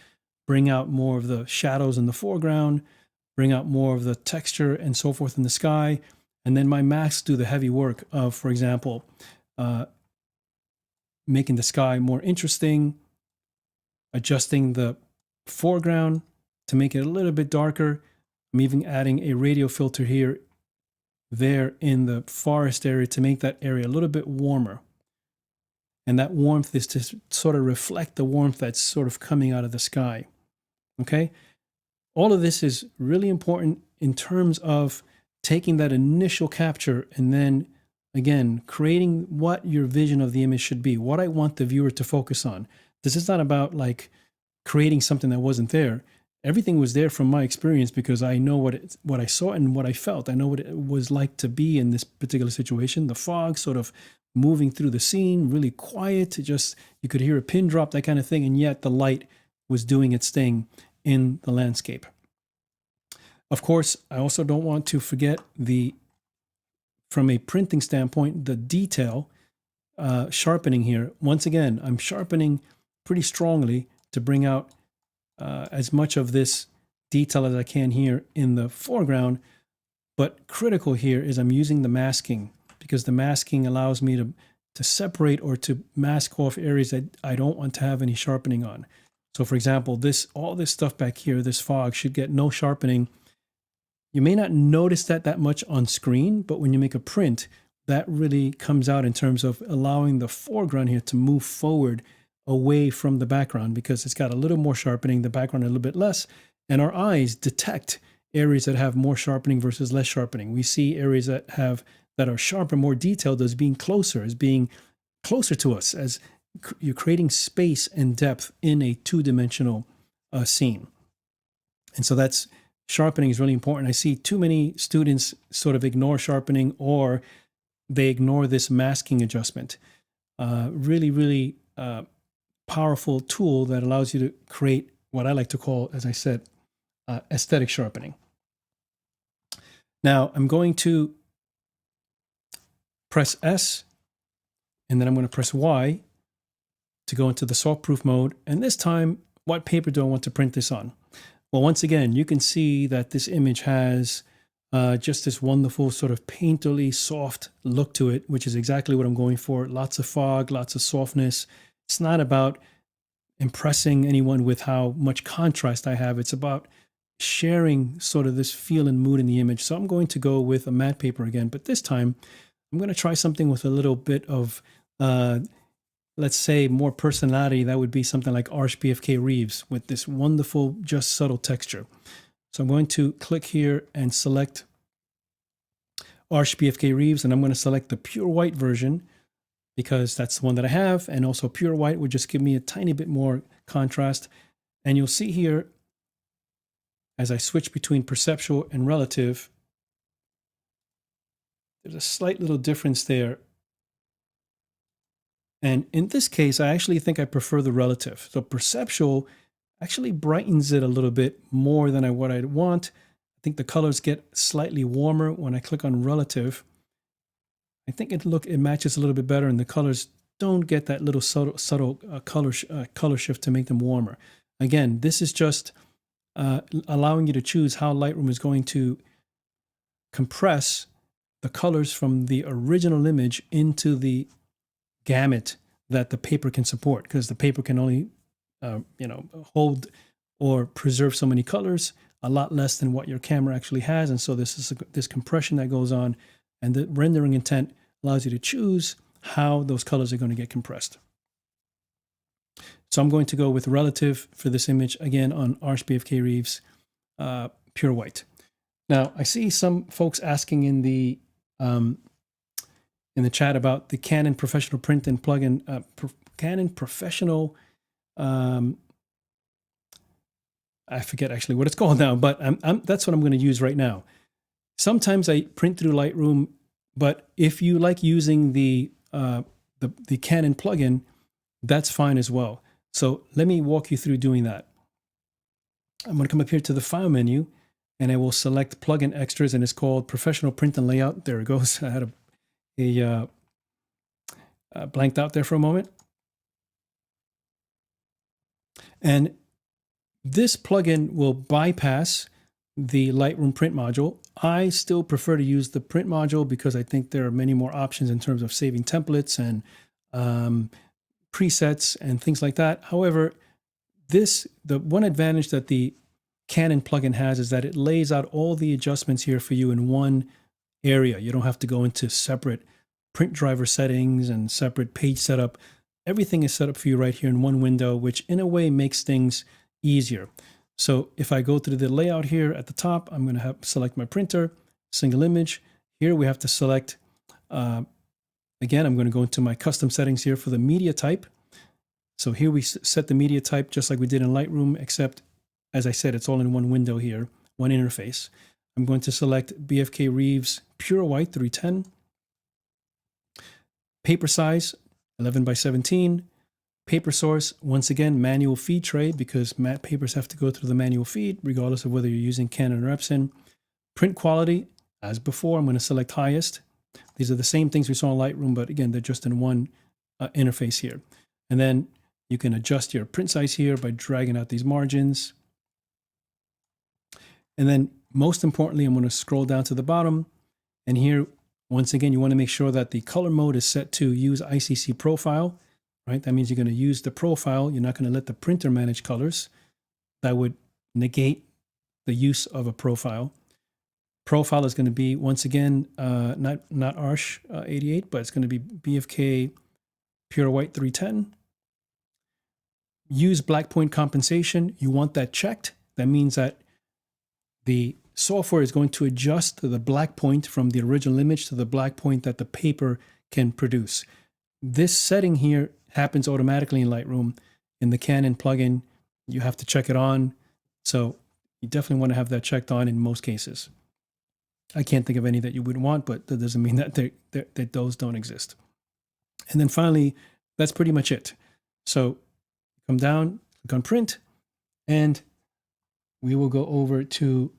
[SPEAKER 1] bring out more of the shadows in the foreground, bring out more of the texture and so forth in the sky. And then my masks do the heavy work of, for example, making the sky more interesting, adjusting the foreground to make it a little bit darker. I'm even adding a radio filter here, there in the forest area to make that area a little bit warmer. And that warmth is to sort of reflect the warmth that's sort of coming out of the sky. Okay? All of this is really important in terms of taking that initial capture and then, again, creating what your vision of the image should be, what I want the viewer to focus on. This is not about like creating something that wasn't there. Everything was there from my experience because I know what I saw and what I felt. I know what it was like to be in this particular situation. The fog sort of moving through the scene, really quiet, just you could hear a pin drop, that kind of thing, and yet the light was doing its thing in the landscape. Of course, I also don't want to forget from a printing standpoint, the detail sharpening here. Once again, I'm sharpening pretty strongly to bring out as much of this detail as I can here in the foreground. But critical here is I'm using the masking, because the masking allows me to separate or to mask off areas that I don't want to have any sharpening on. So for example, all this stuff back here, this fog, should get no sharpening. You may not notice that much on screen, but when you make a print, that really comes out in terms of allowing the foreground here to move forward away from the background, because it's got a little more sharpening, the background a little bit less, and our eyes detect areas that have more sharpening versus less sharpening. We see areas that are sharper, more detailed, as being closer to us, as you're creating space and depth in a two-dimensional scene. And so that's sharpening is really important. I see too many students sort of ignore sharpening, or they ignore this masking adjustment. Really, really powerful tool that allows you to create what I like to call, as I said, aesthetic sharpening. Now I'm going to press S, and then I'm going to press Y to go into the soft-proof mode. And this time, what paper do I want to print this on? Well, once again, you can see that this image has just this wonderful sort of painterly, soft look to it, which is exactly what I'm going for. Lots of fog, lots of softness. It's not about impressing anyone with how much contrast I have. It's about sharing sort of this feel and mood in the image. So I'm going to go with a matte paper again, but this time I'm going to try something with a little bit of, let's say, more personality. That would be something like RBFK Reeves with this wonderful, just subtle texture. So I'm going to click here and select RBFK Reeves, and I'm going to select the pure white version, because that's the one that I have, and also pure white would just give me a tiny bit more contrast. And you'll see here, as I switch between perceptual and relative, there's a slight little difference there. And in this case, I actually think I prefer the relative. So perceptual actually brightens it a little bit more than what I'd want. I think the colors get slightly warmer when I click on relative. I think it matches a little bit better, and the colors don't get that little subtle color shift to make them warmer. Again, this is just allowing you to choose how Lightroom is going to compress the colors from the original image into the gamut that the paper can support, because the paper can only hold or preserve so many colors, a lot less than what your camera actually has. And so this compression that goes on, and the rendering intent allows you to choose how those colors are going to get compressed. So I'm going to go with relative for this image, again on Arch BFK Reeves Pure White. Now I see some folks asking in the chat about the Canon Professional Print and Plugin, Canon Professional. I forget actually what it's called now, but that's what I'm going to use right now. Sometimes I print through Lightroom, but if you like using the Canon plugin, that's fine as well. So let me walk you through doing that. I'm going to come up here to the File menu, and I will select Plugin Extras, and it's called Professional Print and Layout. There it goes. I had a blanked out there for a moment. And this plugin will bypass the Lightroom print module. I still prefer to use the print module because I think there are many more options in terms of saving templates and presets and things like that. However, the one advantage that the Canon plugin has is that it lays out all the adjustments here for you in one area. You don't have to go into separate print driver settings and separate page setup. Everything is set up for you right here in one window, which in a way makes things easier. So if I go through the layout here at the top, I'm going to select my printer, single image. Here we have to select, again, I'm going to go into my custom settings here for the media type. So here we set the media type just like we did in Lightroom, except as I said, it's all in one window here, one interface. I'm going to select BFK Reeves Pure White 310. Paper size, 11 by 17. Paper source, once again, manual feed tray, because matte papers have to go through the manual feed, regardless of whether you're using Canon or Epson. Print quality, as before, I'm going to select highest. These are the same things we saw in Lightroom, but again, they're just in one interface here. And then you can adjust your print size here by dragging out these margins. And then most importantly, I'm going to scroll down to the bottom. And here, once again, you want to make sure that the color mode is set to use ICC profile. Right? That means you're going to use the profile. You're not going to let the printer manage colors. That would negate the use of a profile. Profile is going to be, once again, not Arch 88, but it's going to be BFK Pure White 310. Use black point compensation. You want that checked. That means that the software is going to adjust the black point from the original image to the black point that the paper can produce. This setting here happens automatically in Lightroom. In the Canon plugin, you have to check it on. So you definitely want to have that checked on in most cases. I can't think of any that you wouldn't want, but that doesn't mean that that those don't exist. And then finally, that's pretty much it. So come down, click on print, and we will go over to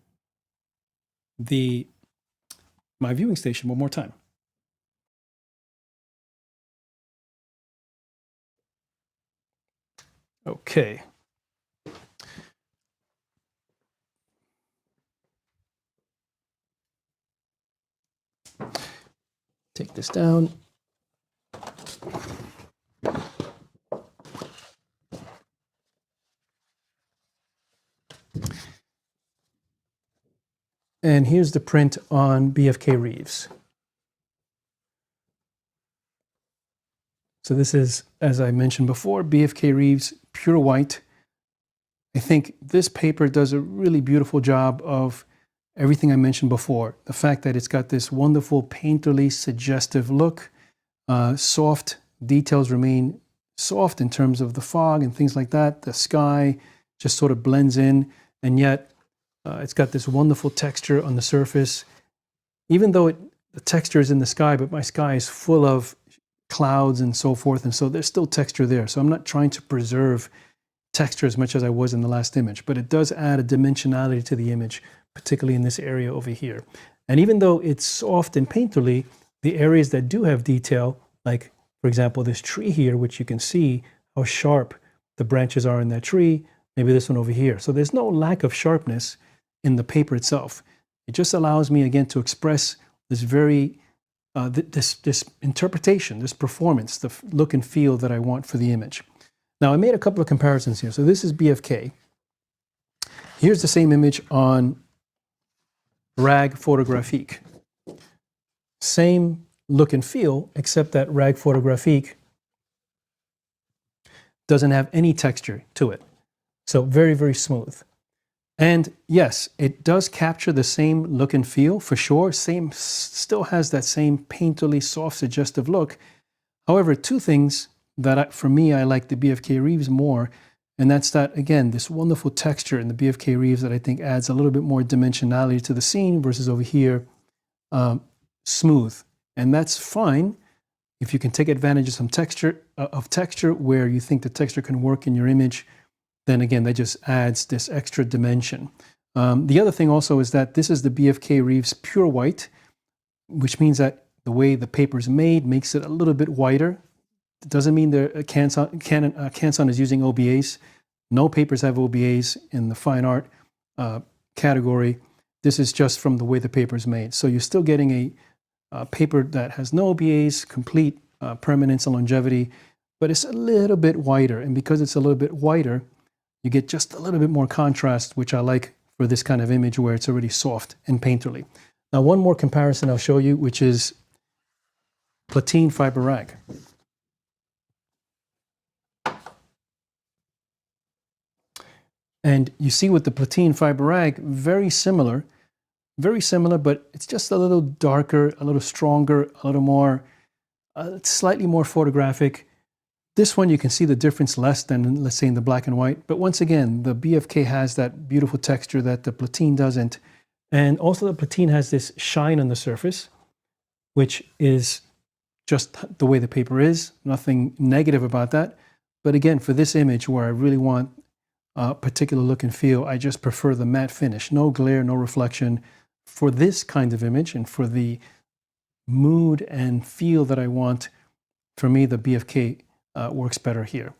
[SPEAKER 1] my viewing station one more time. Okay. Take this down. And here's the print on BFK Reeves. So this is, as I mentioned before, BFK Reeves Pure White. I think this paper does a really beautiful job of everything I mentioned before. The fact that it's got this wonderful painterly suggestive look, soft details remain soft in terms of the fog and things like that. The sky just sort of blends in, and yet it's got this wonderful texture on the surface. Even though the texture is in the sky, but my sky is full of clouds and so forth, and so there's still texture there. So I'm not trying to preserve texture as much as I was in the last image, but it does add a dimensionality to the image, particularly in this area over here. And even though it's soft and painterly, the areas that do have detail, like For example, this tree here, which you can see how sharp the branches are in that tree, maybe this one over here. So there's no lack of sharpness in the paper itself. It just allows me, again, to express this very, this interpretation, this performance, the look and feel that I want for the image. Now, I made a couple of comparisons here. So this is BFK. Here's the same image on Rag Photographique. Same look and feel, except that Rag Photographique doesn't have any texture to it. So very, very smooth. And yes, it does capture the same look and feel for sure. Still has that same painterly, soft, suggestive look. However, two things that for me, I like the BFK Reeves more. And that's that, again, this wonderful texture in the BFK Reeves that I think adds a little bit more dimensionality to the scene versus over here, smooth. And that's fine if you can take advantage of some texture where you think the texture can work in your image. Then again, that just adds this extra dimension. The other thing also is that this is the BFK Reeves Pure White, which means that the way the paper is made makes it a little bit whiter. It doesn't mean the Canson is using OBAs. No papers have OBAs in the fine art category. This is just from the way the paper is made. So you're still getting a paper that has no OBAs, complete permanence and longevity, but it's a little bit whiter. And because it's a little bit whiter, you get just a little bit more contrast, which I like for this kind of image where it's already soft and painterly. Now, one more comparison I'll show you, which is Platine Fiber Rag. And you see with the Platine Fiber Rag, very similar, but it's just a little darker, a little stronger, a little more, slightly more photographic. This one, you can see the difference less than, let's say, in the black and white. But once again, the BFK has that beautiful texture that the Platine doesn't. And also the Platine has this shine on the surface, which is just the way the paper is. Nothing negative about that. But again, for this image where I really want a particular look and feel, I just prefer the matte finish. No glare, no reflection. For this kind of image and for the mood and feel that I want, for me, the BFK works better here.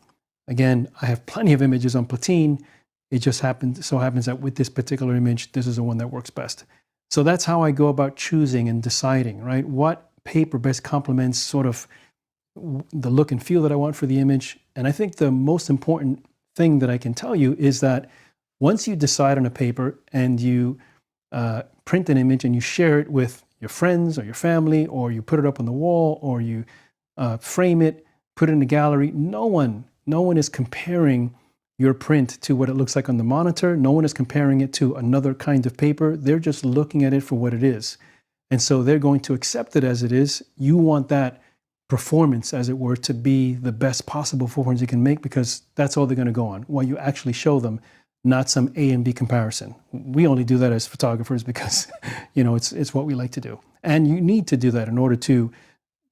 [SPEAKER 1] Again, I have plenty of images on Platine. It just happens that with this particular image, this is the one that works best. So that's how I go about choosing and deciding, right? What paper best complements sort of the look and feel that I want for the image. And I think the most important thing that I can tell you is that once you decide on a paper and you print an image and you share it with your friends or your family, or you put it up on the wall, or you frame it, put it in a gallery, no one is comparing your print to what it looks like on the monitor. No one is comparing it to another kind of paper. They're just looking at it for what it is. And so they're going to accept it as it is. You want that performance, as it were, to be the best possible performance you can make, because that's all they're going to go on while you actually show them, not some A and B comparison. We only do that as photographers because, it's what we like to do. And you need to do that in order to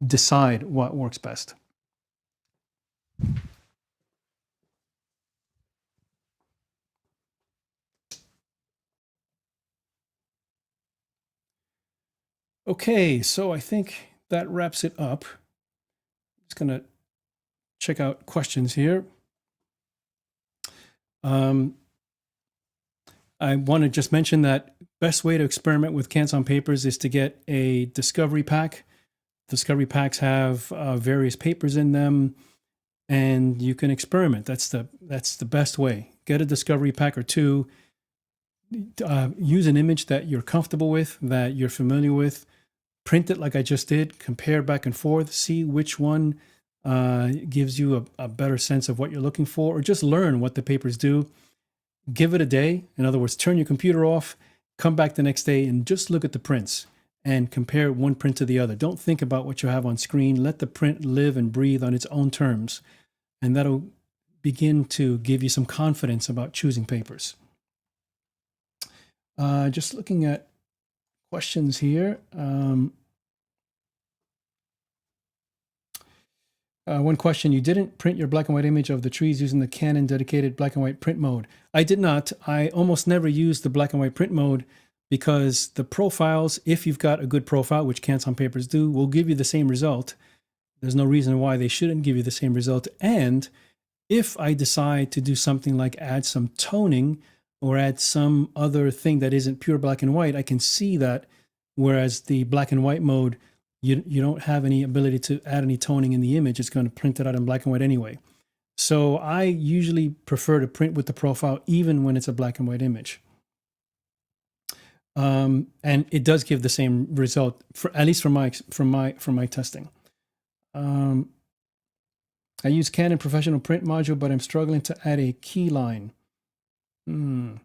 [SPEAKER 1] decide what works best. Okay, so I think that wraps it up. I'm just going to check out questions here. I want to just mention that best way to experiment with Canson papers is to get a discovery pack. Discovery packs have various papers in them, and you can experiment. That's the best way. Get a discovery pack or two. Use an image that you're comfortable with, that you're familiar with. Print it like I just did. Compare back and forth. See which one gives you a better sense of what you're looking for, or just learn what the papers do. Give it a day. In other words, turn your computer off, come back the next day, and just look at the prints and compare one print to the other. Don't think about what you have on screen. Let the print live and breathe on its own terms, and that'll begin to give you some confidence about choosing papers. Just looking at questions here. One question, you didn't print your black and white image of the trees using the Canon dedicated black and white print mode. I did not. I almost never use the black and white print mode because the profiles, if you've got a good profile, which Canson papers do, will give you the same result. There's no reason why they shouldn't give you the same result. And if I decide to do something like add some toning or add some other thing that isn't pure black and white, I can see that, whereas the black and white mode, you don't have any ability to add any toning in the image. It's going to print it out in black and white anyway. So I usually prefer to print with the profile even when it's a black and white image. And it does give the same result, for at least from my testing. I use Canon Professional Print module, but I'm struggling to add a key line. I'm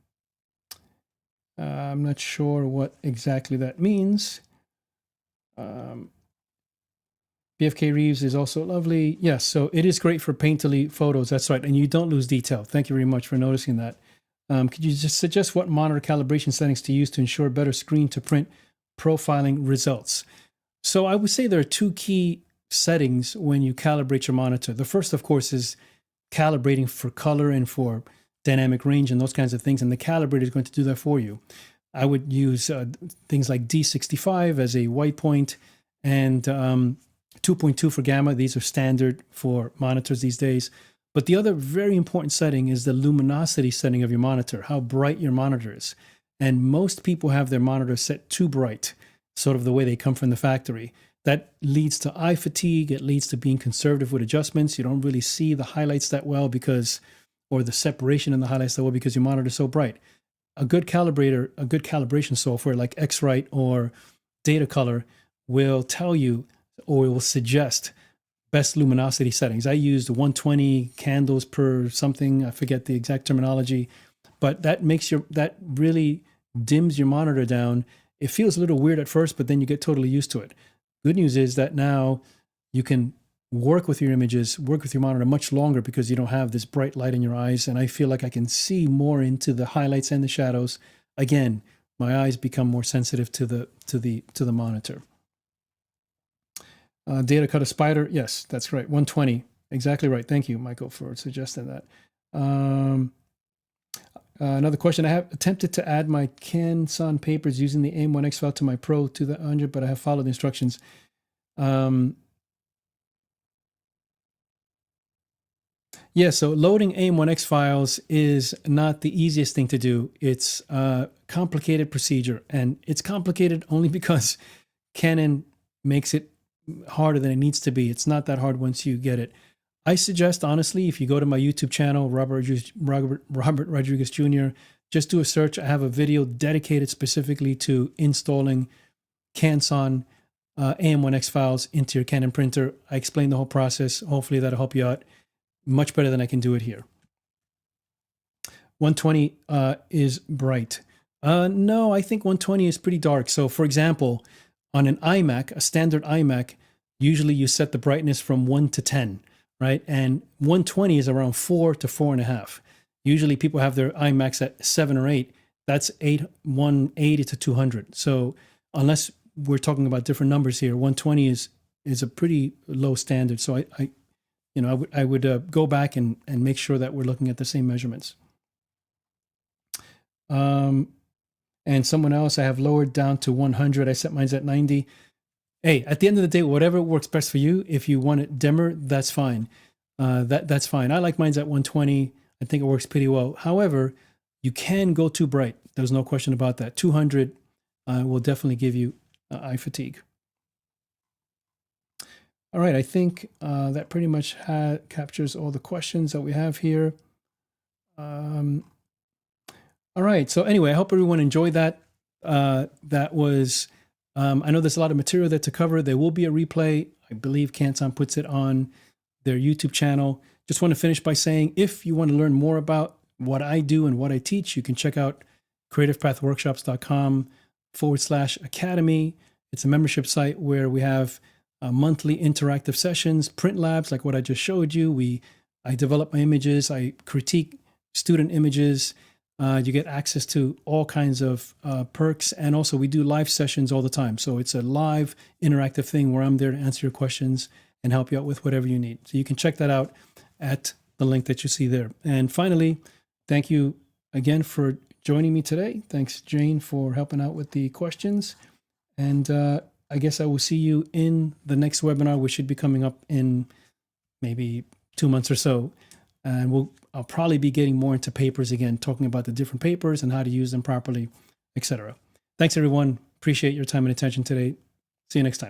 [SPEAKER 1] not sure what exactly that means. BFK Reeves is also lovely. Yes, so it is great for painterly photos. That's right. And you don't lose detail. Thank you very much for noticing that. Could you just suggest what monitor calibration settings to use to ensure better screen to print profiling results? So I would say there are two key settings when you calibrate your monitor. The first, of course, is calibrating for color and for dynamic range and those kinds of things. And the calibrator is going to do that for you. I would use things like D65 as a white point and 2.2 for gamma. These are standard for monitors these days. But the other very important setting is the luminosity setting of your monitor, how bright your monitor is. And most people have their monitor set too bright, sort of the way they come from the factory. That leads to eye fatigue. It leads to being conservative with adjustments. You don't really see the highlights that well or the separation in the highlights that well because your monitor is so bright. A good calibration software like X-Rite or Data Color will tell you, or it will suggest, best luminosity settings. I used 120 candles per something. I forget the exact terminology, but that really dims your monitor down. It feels a little weird at first, but then you get totally used to it. Good news is that now you can work with your images, work with your monitor much longer because you don't have this bright light in your eyes. And I feel like I can see more into the highlights and the shadows. Again, my eyes become more sensitive to the monitor. Data Cutter Spider, yes, that's right. 120, exactly right. Thank you, Michael, for suggesting that. Another question: I have attempted to add my Canson papers using the AIM-1X file to my Pro 200, but I have followed the instructions. Yeah, so loading AIM-1X files is not the easiest thing to do. It's a complicated procedure, and it's complicated only because Canon makes it harder than it needs to be. It's not that hard once you get it. I suggest, honestly, if you go to my YouTube channel, Robert Rodriguez Jr., just do a search. I have a video dedicated specifically to installing Canson AIM-1X files into your Canon printer. I explain the whole process. Hopefully that'll help you out much better than I can do it here. 120 is bright. No, I think 120 is pretty dark. So for example, on an iMac, a standard iMac, usually you set the brightness from 1 to 10, right? And 120 is around 4 to 4.5. Usually people have their iMacs at 7 or 8. That's 180 to 200. So unless we're talking about different numbers here, 120 is a pretty low standard. So I would go back and make sure that we're looking at the same measurements. And someone else, I have lowered down to 100. I set mine at 90. Hey, at the end of the day, whatever works best for you. If you want it dimmer, that's fine. That's fine. I like mine at 120. I think it works pretty well. However, you can go too bright. There's no question about that. 200 will definitely give you eye fatigue. All right, I think that pretty much captures all the questions that we have here. All right, so anyway, I hope everyone enjoyed that. That was, I know there's a lot of material there to cover. There will be a replay. I believe Canson puts it on their YouTube channel. Just want to finish by saying, if you want to learn more about what I do and what I teach, you can check out creativepathworkshops.com/academy. It's a membership site where we have monthly interactive sessions, print labs like what I just showed you. I develop my images, I critique student images. You get access to all kinds of perks, and also we do live sessions all the time. So it's a live interactive thing where I'm there to answer your questions and help you out with whatever you need. So you can check that out at the link that you see there. And finally, thank you again for joining me today. Thanks, Jane, for helping out with the questions. And I guess I will see you in the next webinar, which should be coming up in maybe 2 months or so. And I'll probably be getting more into papers again, talking about the different papers and how to use them properly, etc. Thanks, everyone. Appreciate your time and attention today. See you next time.